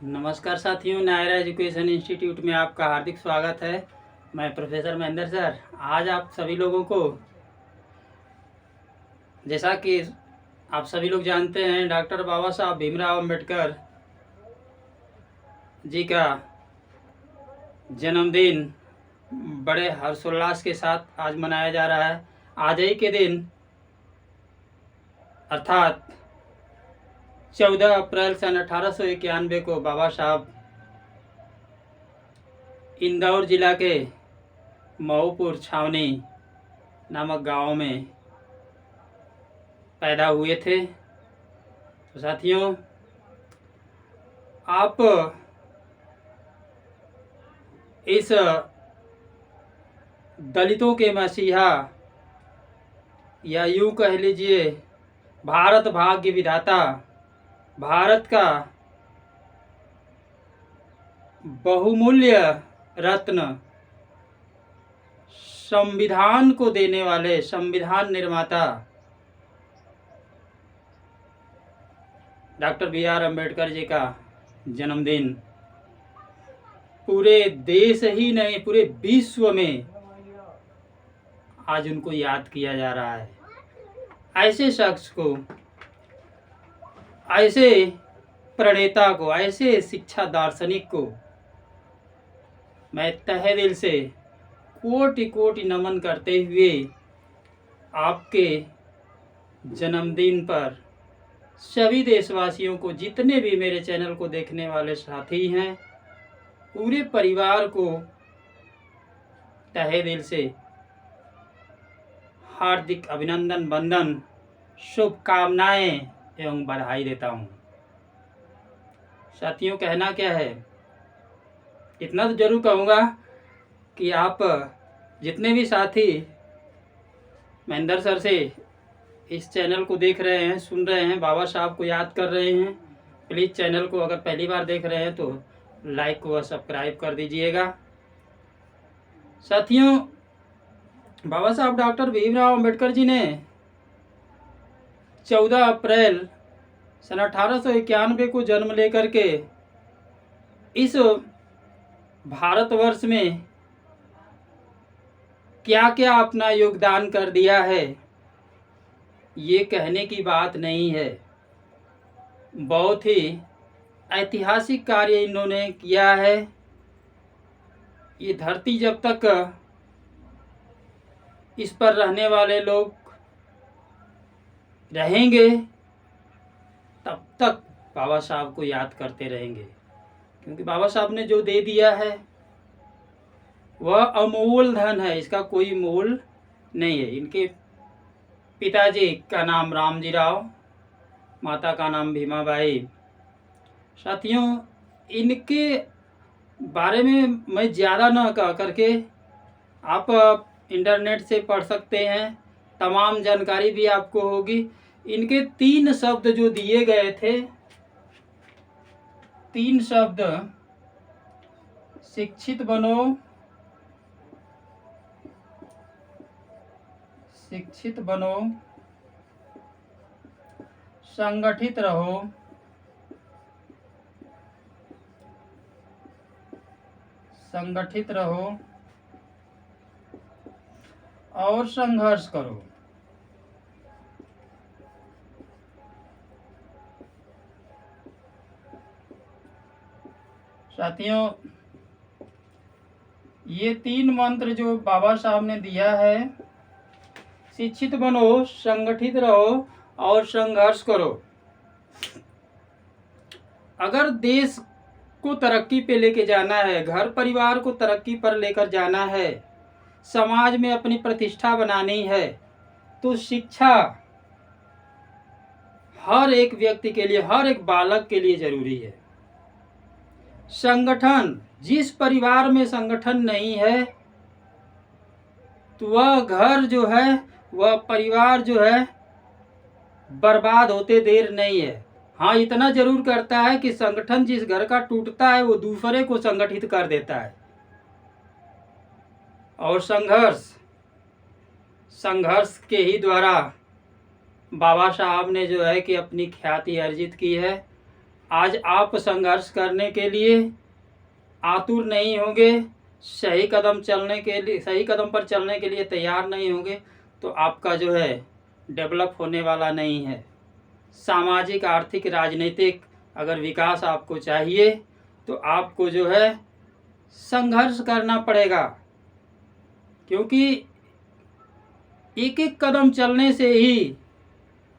नमस्कार साथियों, Naira education institute में आपका हार्दिक स्वागत है। मैं प्रोफेसर महेंद्र सर आज आप सभी लोगों को, जैसा कि आप सभी लोग जानते हैं, डॉक्टर बाबा साहब भीमराव अंबेडकर जी का जन्मदिन बड़े हर्षोल्लास के साथ आज मनाया जा रहा है। आज ही के दिन अर्थात 14 अप्रैल सन 1891 को बाबा साहब इंदौर जिला के मऊपुर छावनी नामक गांव में पैदा हुए थे। तो साथियों, आप इस दलितों के मसीहा या यूं कह लीजिए भारत भाग्य विधाता, भारत का बहुमूल्य रत्न, संविधान को देने वाले संविधान निर्माता डॉक्टर बी.आर. अम्बेडकर जी का जन्मदिन पूरे देश ही नहीं पूरे विश्व में आज उनको याद किया जा रहा है। ऐसे शख्स को, ऐसे प्रणेता को, ऐसे शिक्षा दार्शनिक को मैं तहे दिल से कोटि कोटि नमन करते हुए आपके जन्मदिन पर सभी देशवासियों को, जितने भी मेरे चैनल को देखने वाले साथी हैं, पूरे परिवार को तहे दिल से हार्दिक अभिनंदन, वंदन, शुभकामनाएं एवं बधाई देता हूं। साथियों, कहना क्या है, इतना तो जरूर कहूँगा कि आप जितने भी साथी महेंद्र सर से इस चैनल को देख रहे हैं, सुन रहे हैं, बाबा साहब को याद कर रहे हैं, प्लीज़ चैनल को अगर पहली बार देख रहे हैं तो लाइक व सब्सक्राइब कर दीजिएगा। साथियों, बाबा साहब डॉक्टर भीमराव अंबेडकर जी ने 14 अप्रैल सन 1891 को जन्म लेकर के इस भारतवर्ष में क्या क्या अपना योगदान कर दिया है, ये कहने की बात नहीं है। बहुत ही ऐतिहासिक कार्य इन्होंने किया है। ये धरती जब तक इस पर रहने वाले लोग रहेंगे तब तक बाबा साहब को याद करते रहेंगे, क्योंकि बाबा साहब ने जो दे दिया है वह अमूल धन है, इसका कोई मोल नहीं है। इनके पिताजी का नाम रामजी राव, माता का नाम भीमाबाई। साथियों, इनके बारे में मैं ज़्यादा न कह करके आप इंटरनेट से पढ़ सकते हैं, तमाम जानकारी भी आपको होगी। इनके 3 शब्द जो दिए गए थे, 3 शब्द, शिक्षित बनो, शिक्षित बनो, संगठित रहो, संगठित रहो और संघर्ष करो। साथियों, ये 3 मंत्र जो बाबा साहब ने दिया है, शिक्षित बनो, संगठित रहो और संघर्ष करो। अगर देश को तरक्की पे लेके जाना है, घर परिवार को तरक्की पर लेकर जाना है, समाज में अपनी प्रतिष्ठा बनानी है, तो शिक्षा हर एक व्यक्ति के लिए, हर एक बालक के लिए जरूरी है। संगठन, जिस परिवार में संगठन नहीं है तो वह घर जो है, वह परिवार जो है, बर्बाद होते देर नहीं है। हाँ, इतना जरूर करता है कि संगठन जिस घर का टूटता है वो दूसरे को संगठित कर देता है। और संघर्ष के ही द्वारा बाबा साहब ने जो है कि अपनी ख्याति अर्जित की है। आज आप संघर्ष करने के लिए आतुर नहीं होंगे, सही कदम पर चलने के लिए तैयार नहीं होंगे, तो आपका जो है डेवलप होने वाला नहीं है। सामाजिक, आर्थिक, राजनीतिक अगर विकास आपको चाहिए तो आपको जो है संघर्ष करना पड़ेगा, क्योंकि एक एक कदम चलने से ही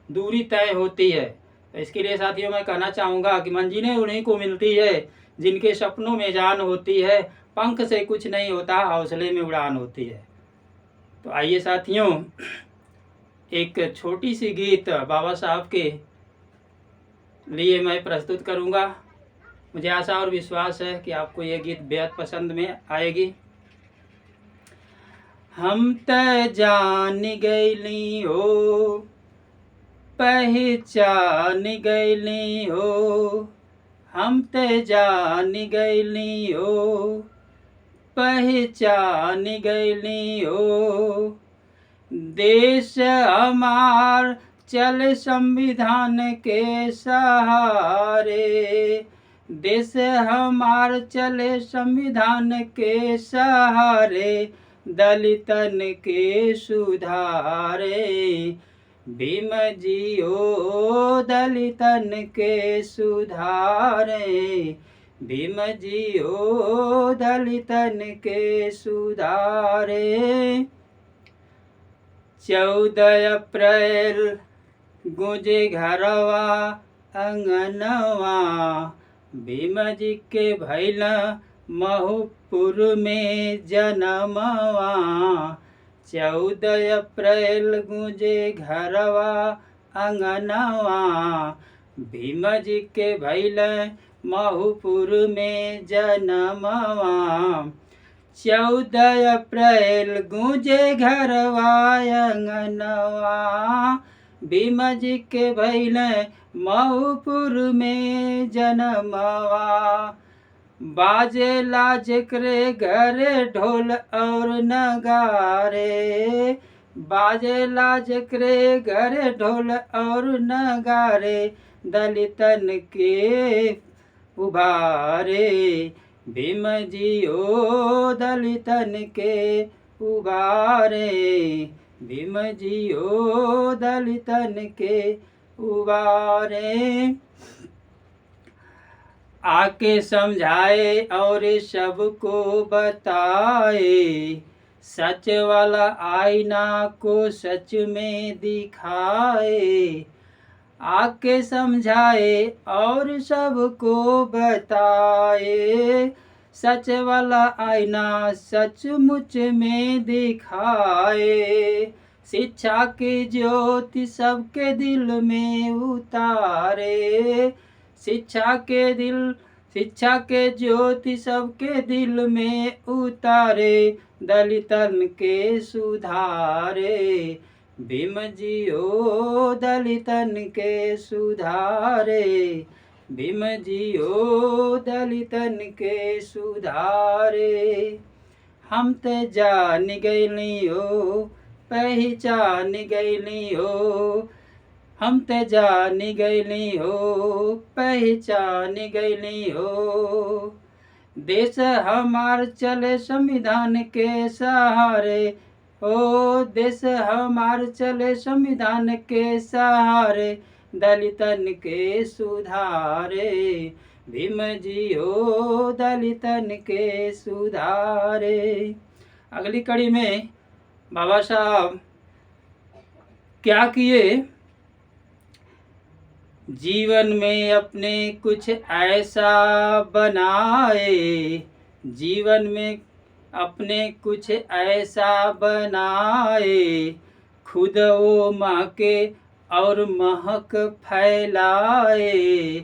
दूरी तय होती है। इसके लिए साथियों मैं कहना चाहूँगा कि मंजिलें उन्हीं को मिलती है जिनके सपनों में जान होती है। पंख से कुछ नहीं होता, हौसले में उड़ान होती है। तो आइए साथियों, एक छोटी सी गीत बाबा साहब के लिए मैं प्रस्तुत करूँगा। मुझे आशा और विश्वास है कि आपको ये गीत बेहद पसंद में आएगी। हम त जान गइली हो, पहचान गइली हो, हम त जान गइली हो, पहचान गइली हो। देश हमार चल संविधान के सहारे, देश हमार चले संविधान के सहारे, दलितन के सुधारे। भीम जी ओ दलितन के सुधारे, भीम जी ओ दलितन के सुधारे। 14 अप्रैल गूंजे घरवा अंगनवा, भीम जी के भइल महूपुर में जनमवा। 14 अप्रैल गूंजे घरवा अंगनवा, भीम जी के भइल महूपुर में जनमवा। 14 अप्रैल गूंजे घरवा अंगनवा, भीम जी के भइल महूपुर में जनमवा। बाजेला जेकरे घरे ढोल और नगारे, बाजेला जेकरे घरे ढोल और नगारे, दलितन के उभारे। भीम जी ओ दलितन के उबारे, भीम जी ओ दलितन के उबारे। आके समझाए और सबको बताए, सच वाला आईना को सच में दिखाए। आके समझाए और सबको बताए, सच वाला आईना सचमुच में दिखाए। शिक्षा की ज्योति सबके दिल में उतारे, शिक्षा के ज्योति सबके दिल में उतारे, दलितन के सुधारे। भीम जी ओ दलितन के सुधारे, भीम जी ओ दलितन के सुधारे। हम त जान गइली हो, पहचान गइली हो, हम त जान गइली हो, पहचान गइली हो। देश हमार चले संविधान के सहारे, ओ देश हमार चले संविधान के सहारे, दलितन के सुधारे। भीम जी ओ दलितन के सुधारे। अगली कड़ी में बाबा साहब क्या किए, जीवन में अपने कुछ ऐसा बनाए, जीवन में अपने कुछ ऐसा बनाए, खुद वो महके और महक फैलाए,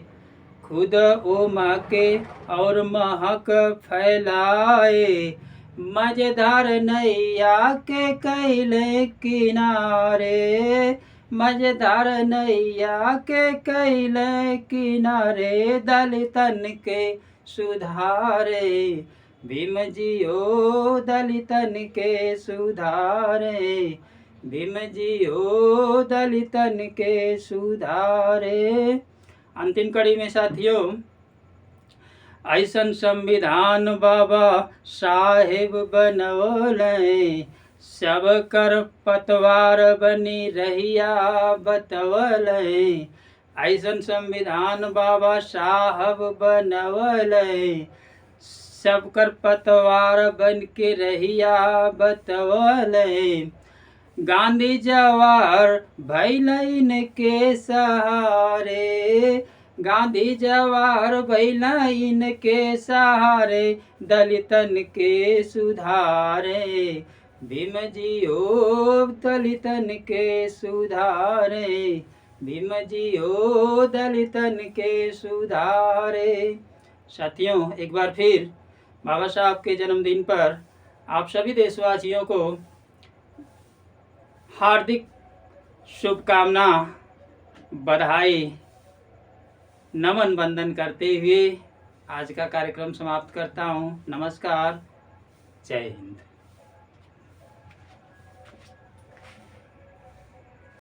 खुद वो महके और महक फैलाए। मजेदार नैया के कैले किनारे, मजेदार नैया के कैले किनारे, दलितन के सुधारे। भीम जी ओ दलितन के सुधारे, भीम जी हो दलितन के सुधारे। अंतिम कड़ी में साथियों, ऐसन संविधान बाबा साहेब बनवलें, सब कर पतवार बनी रहिया बतवलें। ऐसन संविधान बाबा साहब बनवलें, सब कर पतवार बन के रहिया बतवलें। गांधी जवाहर भैलन के सहारे, गांधी जवाहर भैलन के सहारे, दलितन के सुधारे। भीम जी हो दलितन के सुधारे, भीम जी हो दलितन के सुधारे। साथियों, एक बार फिर बाबा साहब के जन्मदिन पर आप सभी देशवासियों को हार्दिक शुभकामना, बधाई, नमन वंदन करते हुए आज का कार्यक्रम समाप्त करता हूँ। नमस्कार, जय हिंद।